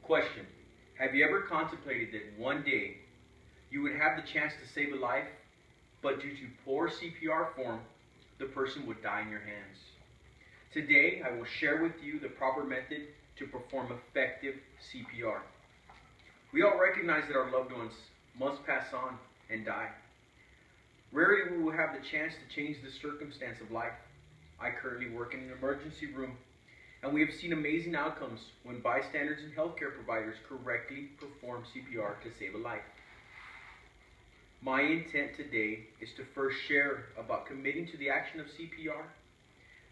Question: have you ever contemplated that one day you would have the chance to save a life, but due to poor CPR form, the person would die in your hands? Today, I will share with you the proper method to perform effective CPR. We all recognize that our loved ones must pass on and die. Rarely will we have the chance to change the circumstance of life. I currently work in an emergency room, and we have seen amazing outcomes when bystanders and healthcare providers correctly perform CPR to save a life. My intent today is to first share about committing to the action of CPR.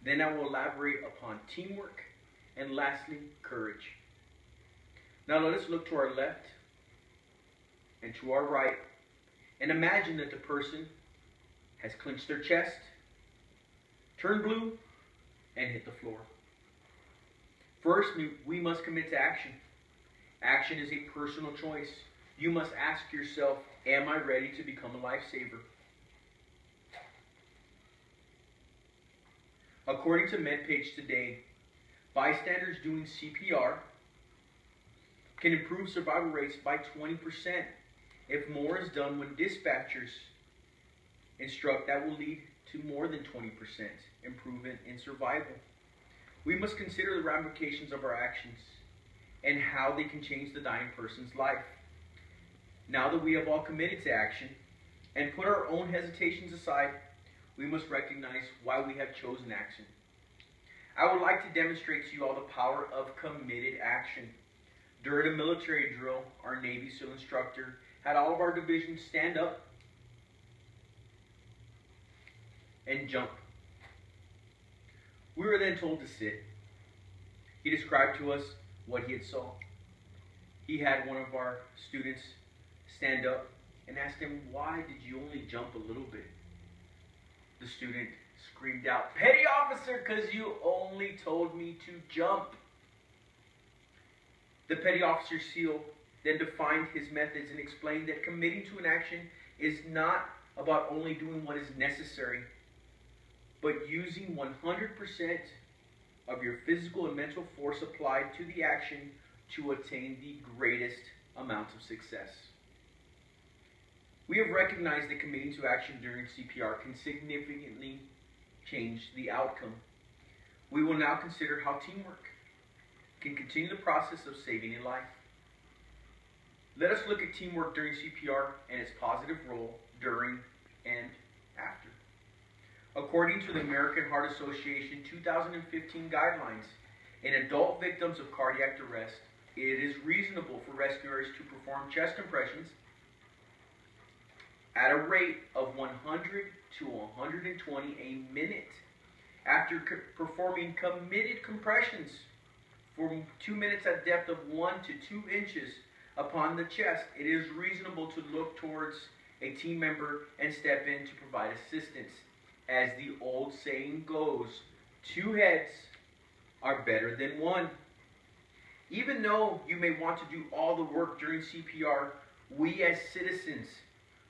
Then I will elaborate upon teamwork, and lastly, courage. Now let us look to our left and to our right and imagine that the person has clenched their chest, turned blue, and hit the floor. First, we must commit to action. Action is a personal choice. You must ask yourself, am I ready to become a lifesaver? According to MedPage today, bystanders doing CPR can improve survival rates by 20%. If more is done when dispatchers instruct, that will lead to more than 20% improvement in survival. We must consider the ramifications of our actions and how they can change the dying person's life. Now that we have all committed to action and put our own hesitations aside, we must recognize why we have chosen action. I would like to demonstrate to you all the power of committed action. During a military drill, our Navy SEAL instructor had all of our divisions stand up and jump. We were then told to sit. He described to us what he had saw. He had one of our students stand up and asked him, "Why did you only jump a little bit?" The student screamed out, "Petty officer, because you only told me to jump." The petty officer SEAL then defined his methods and explained that committing to an action is not about only doing what is necessary, but using 100% of your physical and mental force applied to the action to attain the greatest amount of success. We have recognized that committing to action during CPR can significantly change the outcome. We will now consider how teamwork can continue the process of saving a life. Let us look at teamwork during CPR and its positive role during and after. According to the American Heart Association 2015 guidelines, in adult victims of cardiac arrest, it is reasonable for rescuers to perform chest compressions at a rate of 100 to 120 a minute. After performing committed compressions for 2 minutes at depth of 1 to 2 inches upon the chest, it is reasonable to look towards a team member and step in to provide assistance. As the old saying goes, 2 heads are better than 1. Even though you may want to do all the work during CPR, we as citizens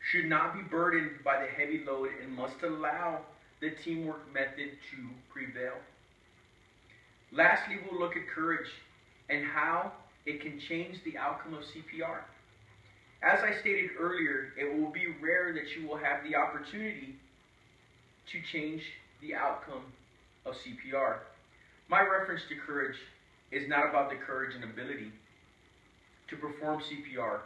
should not be burdened by the heavy load and must allow the teamwork method to prevail. Lastly, we'll look at courage and how it can change the outcome of CPR. As I stated earlier, it will be rare that you will have the opportunity to change the outcome of CPR. My reference to courage is not about the courage and ability to perform CPR,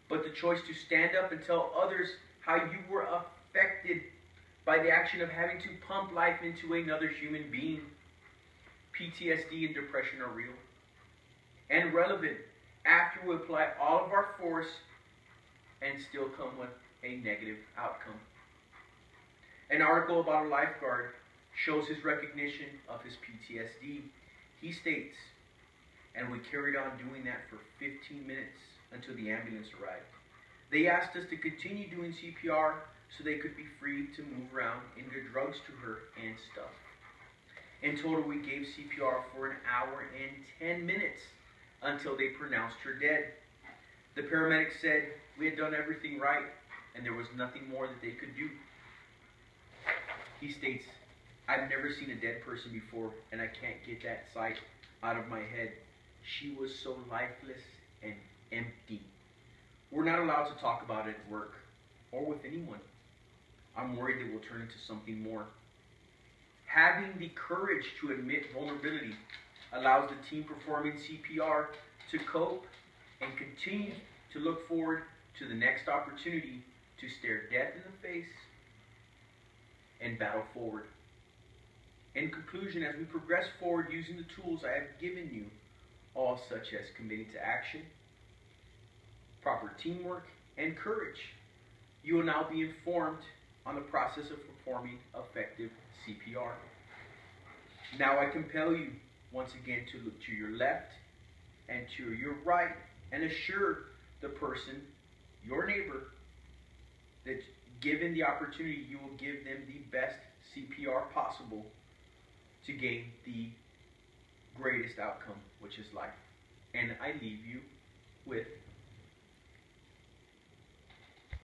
but the choice to stand up and tell others how you were affected by the action of having to pump life into another human being. PTSD and depression are real and relevant after we apply all of our force and still come with a negative outcome. An article about a lifeguard shows his recognition of his PTSD. He states, "And we carried on doing that for 15 minutes until the ambulance arrived. They asked us to continue doing CPR so they could be free to move around and get drugs to her and stuff. In total, we gave CPR for an hour and 10 minutes until they pronounced her dead. The paramedics said we had done everything right and there was nothing more that they could do." He states, "I've never seen a dead person before and I can't get that sight out of my head. She was so lifeless and empty. We're not allowed to talk about it at work or with anyone. I'm worried that we'll turn into something more. Having the courage to admit vulnerability allows the team performing CPR to cope and continue to look forward to the next opportunity to stare death in the face and battle forward. In conclusion, as we progress forward using the tools I have given you, all such as committing to action, proper teamwork, and courage, you will now be informed on the process of performing effective CPR. Now I compel you once again to look to your left and to your right and assure the person, your neighbor, that given the opportunity, you will give them the best CPR possible to gain the greatest outcome, which is life. And I leave you with